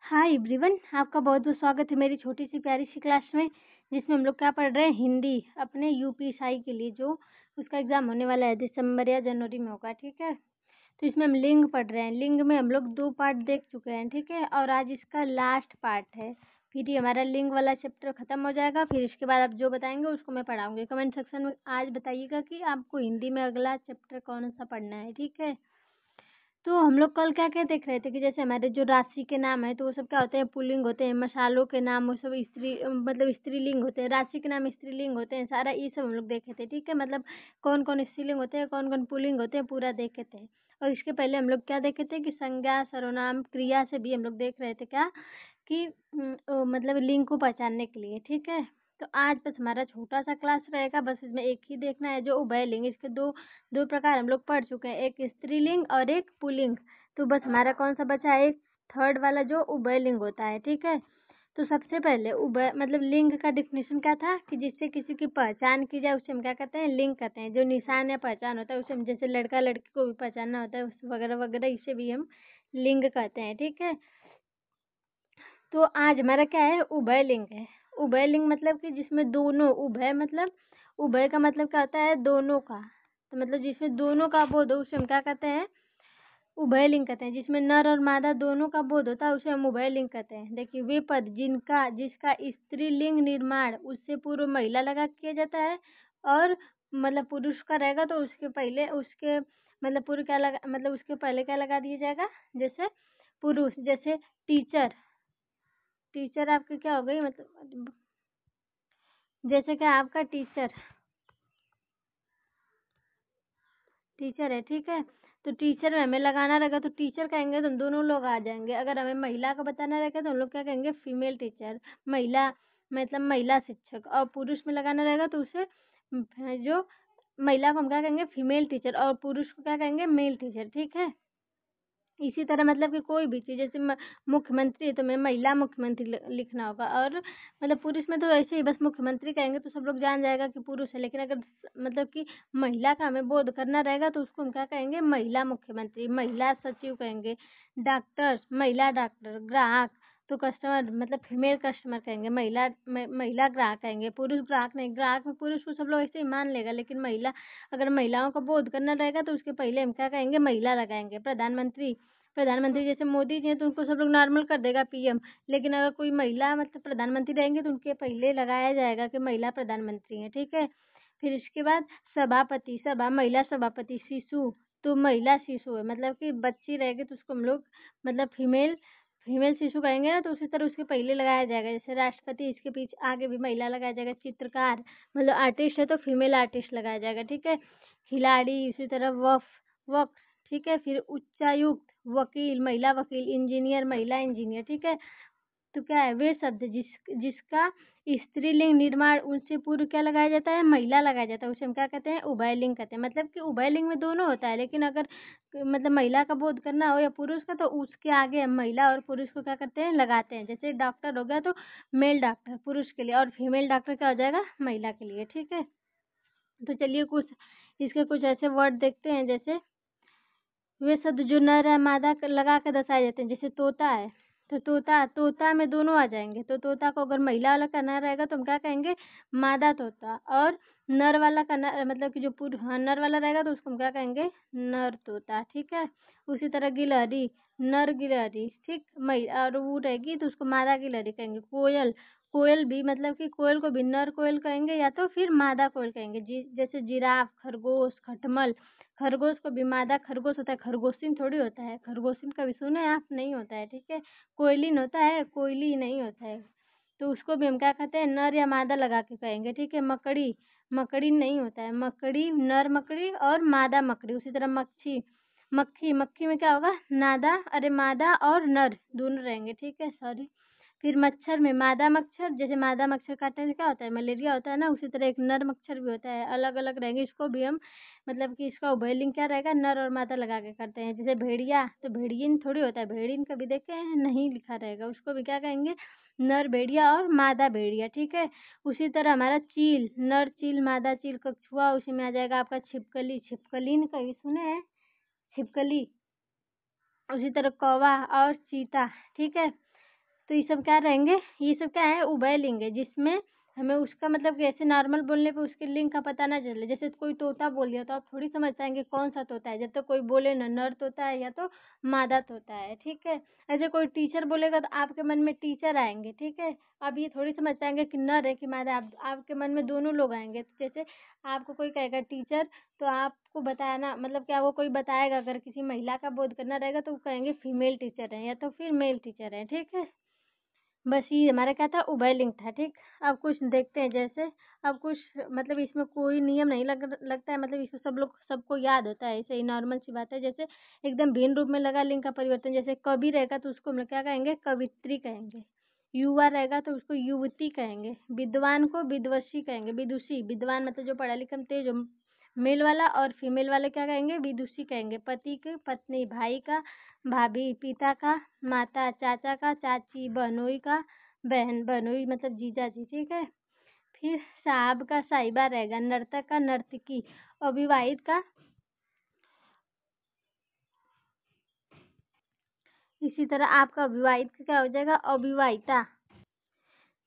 Hi everyone, आपका बहुत बहुत स्वागत है मेरी छोटी सी प्यारी सी क्लास में, जिसमें हम लोग क्या पढ़ रहे हैं, हिंदी अपने यूपीएसआई के लिए जो उसका एग्ज़ाम होने वाला है दिसंबर या जनवरी में होगा। ठीक है, तो इसमें हम लिंग पढ़ रहे हैं। लिंग में हम लोग 2 पार्ट देख चुके हैं। ठीक है, और आज इसका लास्ट पार्ट है। फिर ये हमारा लिंग वाला चैप्टर ख़त्म हो जाएगा। फिर इसके बाद आप जो बताएंगे उसको मैं पढ़ाऊँगी। कमेंट सेक्शन में आज बताइएगा कि आपको हिंदी में अगला चैप्टर कौन सा पढ़ना है। ठीक है, तो हम लोग कल क्या क्या देख रहे थे कि जैसे हमारे जो राशि के नाम है तो वो सब क्या होते हैं, पुल्लिंग होते हैं। मसालों के नाम वो सब स्त्रीलिंग होते हैं। राशि के नाम स्त्रीलिंग होते हैं। सारा ये सब हम लोग देखे थे। ठीक है, मतलब कौन कौन स्त्रीलिंग होते हैं, कौन कौन पुल्लिंग होते हैं, पूरा देखे थे। और इसके पहले हम लोग क्या देखे थे कि संज्ञा सर्वनाम क्रिया से भी हम लोग देख रहे थे क्या कि मतलब लिंग को पहचानने के लिए। ठीक है, तो आज बस हमारा छोटा सा क्लास रहेगा। बस इसमें एक ही देखना है, जो उभयलिंग। इसके दो दो प्रकार हम लोग पढ़ चुके हैं, एक स्त्रीलिंग और एक पुल्लिंग। तो बस हमारा कौन सा बचा है, एक थर्ड वाला जो उभयलिंग होता है। ठीक है, तो सबसे पहले उभय मतलब लिंग का डिफिनेशन क्या था कि जिससे किसी की पहचान की जाए उसे हम क्या कहते हैं, लिंग कहते हैं। जो निशान या पहचान होता है उसे हम, जैसे लड़का लड़की को भी पहचानना होता है उस वगैरह वगैरह, इसे भी हम लिंग कहते हैं। ठीक है, तो आज हमारा क्या है, उभयलिंग है। उभयलिंग मतलब कि जिसमें दोनों, उभय मतलब, उभय का मतलब क्या होता है, दोनों का। तो मतलब जिसमें दोनों का बोध हो उसे हम क्या कहते हैं, उभयलिंग कहते हैं। जिसमें नर और मादा दोनों का बोध होता है उसे हम उभयलिंग कहते हैं। देखिए, वे पद जिसका स्त्रीलिंग निर्माण उससे पूर्व महिला लगा किया जाता है, और मतलब पुरुष का रहेगा तो उसके पहले उसके मतलब पूर्व क्या लगा, मतलब उसके पहले क्या लगा दिया जाएगा, जैसे पुरुष। जैसे टीचर, टीचर आपकी क्या हो गई, मतलब जैसे कि आपका टीचर, टीचर है। ठीक है, तो टीचर में हमें लगाना रहेगा तो टीचर कहेंगे तो हम दोनों लोग आ जाएंगे। अगर हमें महिला का बताना रहेगा तो हम लोग क्या कहेंगे, फीमेल टीचर, महिला मतलब महिला शिक्षक। और पुरुष में लगाना रहेगा तो उसे जो महिला को हम क्या कहेंगे, फीमेल टीचर, और पुरुष को क्या कहेंगे, मेल टीचर। ठीक है, इसी तरह मतलब कि कोई भी चीज़, जैसे मुख्यमंत्री है तो मैं महिला मुख्यमंत्री लिखना होगा। और मतलब पुरुष में तो ऐसे ही बस मुख्यमंत्री कहेंगे तो सब लोग जान जाएगा कि पुरुष है। लेकिन अगर मतलब कि महिला का हमें बोध करना रहेगा तो उसको हम क्या कहेंगे, महिला मुख्यमंत्री, महिला सचिव कहेंगे। डॉक्टर, महिला डॉक्टर। ग्राहक तो कस्टमर मतलब फीमेल कस्टमर कहेंगे, महिला ग्राहक कहेंगे। पुरुष ग्राहक नहीं, ग्राहक में पुरुष को सब लोग ऐसे ही मान लेगा। लेकिन महिला, अगर महिलाओं का बोध करना रहेगा तो उसके पहले हम क्या कहेंगे, महिला लगाएंगे। प्रधानमंत्री, प्रधानमंत्री जैसे मोदी जी हैं तो उनको सब लोग नॉर्मल कर देगा पीएम। लेकिन अगर कोई महिला मतलब प्रधानमंत्री रहेंगे तो उनके पहले लगाया जाएगा कि महिला प्रधानमंत्री हैं। ठीक है, फिर इसके बाद सभापति, सभा महिला सभापति। शिशु तो महिला शिशु है, मतलब कि बच्ची रहेगी तो उसको हम लोग मतलब फीमेल फीमेल शिशु कहेंगे ना, तो उसी तरह उसके पहले लगाया जाएगा। जैसे राष्ट्रपति, इसके पीछे आगे भी महिला लगाया जाएगा। चित्रकार मतलब आर्टिस्ट है तो फीमेल आर्टिस्ट लगाया जाएगा। ठीक है, खिलाड़ी, इसी तरह वक्फ। ठीक है, फिर उच्चायुक्त, वकील, महिला वकील। इंजीनियर, महिला इंजीनियर। ठीक है, तो क्या है, वे शब्द जिसका स्त्रीलिंग निर्माण उनसे पूर्व क्या लगाया जाता है, महिला लगाया जाता है, उसे हम क्या कहते हैं, उभयलिंग कहते हैं। मतलब कि उभयलिंग में दोनों होता है, लेकिन अगर मतलब महिला का बोध करना हो या पुरुष का तो उसके आगे हम महिला और पुरुष को क्या करते हैं, लगाते हैं। जैसे डॉक्टर हो गया तो मेल डॉक्टर पुरुष के लिए, और फीमेल डॉक्टर क्या हो जाएगा, महिला के लिए। ठीक है, तो चलिए कुछ इसके कुछ ऐसे वर्ड देखते हैं। जैसे वे शब्द जो नर है मादा लगा के दर्शाए जाते हैं। जैसे तोता है तो तोता, तोता में दोनों आ जाएंगे। तो तोता को अगर महिला वाला करना रहेगा तो हम क्या कहेंगे, मादा तोता। और नर वाला करना मतलब कि जो हाँ नर वाला रहेगा तो उसको हम क्या कहेंगे, नर तोता। ठीक है, उसी तरह गिलहरी, नर गिलहरी। ठीक, महिला और वो रहेगी तो उसको मादा गिलहरी कहेंगे। कोयल, कोयल भी मतलब कि कोयल को भी नर कोयल कहेंगे या तो फिर मादा कोयल कहेंगे। जैसे जिराफ, खरगोश, खटमल। खरगोश को भी मादा खरगोश होता है, खरगोशिन थोड़ी होता है। खरगोशिन कभी सुने आप, नहीं होता है। ठीक है, कोयलिन होता है, कोयली नहीं होता है। तो उसको भी हम क्या कहते हैं, नर या मादा लगा के कहेंगे। ठीक है, मकड़ी, मकड़ी नहीं होता है। मकड़ी, नर मकड़ी और मादा मकड़ी। उसी तरह मच्छी, मक्खी, मक्खी में क्या होगा, नादा अरे मादा और नर दोनों रहेंगे। ठीक है, सॉरी। फिर मच्छर में मादा मच्छर, जैसे मादा मच्छर काटने से क्या होता है, मलेरिया होता है ना, उसी तरह एक नर मच्छर भी होता है। अलग अलग रहेंगे, इसको भी हम मतलब कि इसका उभयलिंग क्या रहेगा, नर और मादा लगा के करते हैं। जैसे भेड़िया तो भेड़ियन थोड़ी होता है, भेड़ियन कभी देखे हैं, नहीं लिखा रहेगा, उसको भी क्या कहेंगे, नर भेड़िया और मादा भेड़िया। ठीक है, उसी तरह हमारा चील, नर चील मादा चील। कछुआ, उसी में आ जाएगा आपका छिपकली, छिपकली ने कभी सुने हैं, छिपकली। उसी तरह कौवा और चीता। ठीक है, तो ये सब क्या रहेंगे, ये सब क्या है, उभय लिंग है, जिसमें हमें उसका मतलब कि ऐसे नॉर्मल बोलने पे उसके लिंग का पता ना चले। जैसे कोई तोता बोल दिया तो आप थोड़ी समझ पाएंगे कौन सा तोता है, जब तक तो कोई बोले ना नर तोता है या तो मादा तोता है, ठीक है। ऐसे कोई टीचर बोलेगा तो आपके मन में टीचर आएंगे, ठीक है। अब ये थोड़ी समझ पाएंगे कि नर है कि मादा, आपके मन में दोनों लोग आएंगे। तो जैसे आपको कोई कहेगा टीचर, तो आपको बताना मतलब क्या, वो कोई बताएगा, अगर किसी महिला का बोध करना रहेगा तो वो कहेंगे फीमेल टीचर है या तो फिर मेल टीचर है, ठीक है। बस ये हमारा क्या था, उभय लिंग था, ठीक। अब कुछ देखते हैं, जैसे अब कुछ मतलब इसमें कोई नियम नहीं लगता है, मतलब इसमें सब लोग सबको याद होता है, ऐसे ही नॉर्मल सी बात है। जैसे एकदम भिन्न रूप में लगा लिंग का परिवर्तन, जैसे कवि रहेगा तो उसको हम लोग क्या कहेंगे, कवित्री कहेंगे। युवा रहेगा तो उसको युवती कहेंगे। विद्वान को विद्वषी कहेंगे, विदुषी। विद्वान मतलब जो पढ़ा लिखा तेज हो, मेल वाला, और फीमेल वाले क्या कहेंगे, विदुषी कहेंगे। पति की पत्नी, भाई का भाभी, पिता का माता, चाचा का चाची, बहनोई का बहन, बहनोई मतलब जीजा जी, ठीक है। फिर साहब का साहिबा रहेगा, नर्तक का नर्तकी, अविवाहित का, इसी तरह आपका अविवाहित का क्या हो जाएगा, अविवाहिता।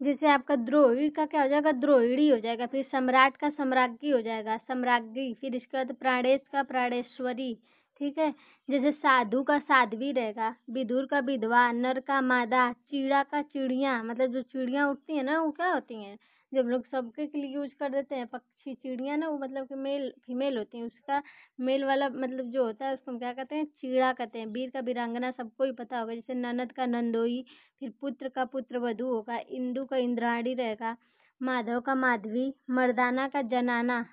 जैसे आपका द्रोही का क्या हो जाएगा, द्रोहिणी हो जाएगा। फिर सम्राट का सम्राज्ञी हो जाएगा, सम्राज्ञी। फिर इसके बाद प्राणेश का प्राणेश्वरी, ठीक है। जैसे साधु का साध्वी रहेगा, विदुर का विधवा, नर का मादा, चिड़ा का चिड़िया, मतलब जो चिड़िया उठती है ना वो क्या होती हैं, जब लोग सबके के लिए यूज कर देते हैं, पक्षी चिड़िया ना, वो मतलब कि मेल फीमेल होती हैं। उसका मेल वाला मतलब जो होता है उसको हम क्या कहते हैं, चिड़ा कहते हैं। वीर का वीरांगना सबको ही पता होगा, जैसे ननद का नंदोई। फिर पुत्र का पुत्र वधू होगा, इंदु का इंद्राणी रहेगा, माधव का माधवी, मर्दाना का जनाना,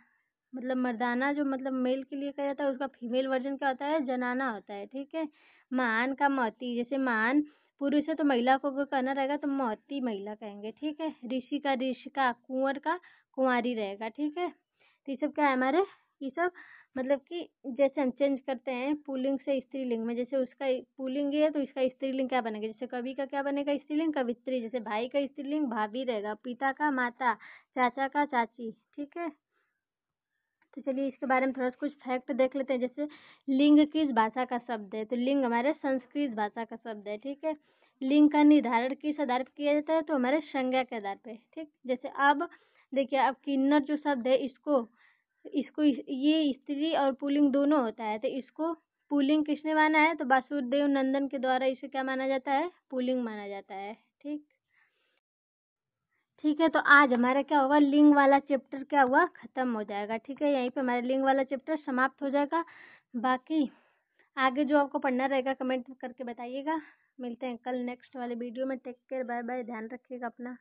मतलब मर्दाना जो मतलब मेल के लिए कहा जाता है, उसका फीमेल वर्जन क्या होता है, जनाना होता है, ठीक है। महान का महती, जैसे महान पुरुष है तो महिला को अगर कहना रहेगा तो महती महिला कहेंगे, ठीक है। ऋषि का ऋषिका, कुंवर का कुंवारी रहेगा, ठीक है। तो ये सब क्या है हमारे, ये सब मतलब कि जैसे हम चेंज करते हैं पुल्लिंग से स्त्रीलिंग में, जैसे उसका पुल्लिंग है तो इसका स्त्रीलिंग क्या बनेगा, जैसे कवि का क्या बनेगा स्त्रीलिंग, कवित्री। जैसे भाई का स्त्रीलिंग भाभी रहेगा, पिता का माता, चाचा का चाची, ठीक है। तो चलिए इसके बारे में थोड़ा सा कुछ फैक्ट देख लेते हैं। जैसे लिंग किस भाषा का शब्द है, तो लिंग हमारे संस्कृत भाषा का शब्द है, ठीक है। लिंग का निर्धारण किस आधार पर किया जाता है, तो हमारे संज्ञा के आधार पे, ठीक। जैसे अब देखिए, अब किन्नर जो शब्द है इसको इसको ये स्त्री और पुल्लिंग दोनों होता है, तो इसको पुल्लिंग किसने माना है, तो वासुदेव नंदन के द्वारा इसे क्या माना जाता है, पुल्लिंग माना जाता है, ठीक। ठीक है, तो आज हमारा क्या होगा, लिंग वाला चैप्टर क्या हुआ, खत्म हो जाएगा, ठीक है। यहीं पे हमारा लिंग वाला चैप्टर समाप्त हो जाएगा। बाकी आगे जो आपको पढ़ना रहेगा कमेंट करके बताइएगा। मिलते हैं कल नेक्स्ट वाले वीडियो में। टेक केयर, बाय बाय, ध्यान रखिएगा अपना।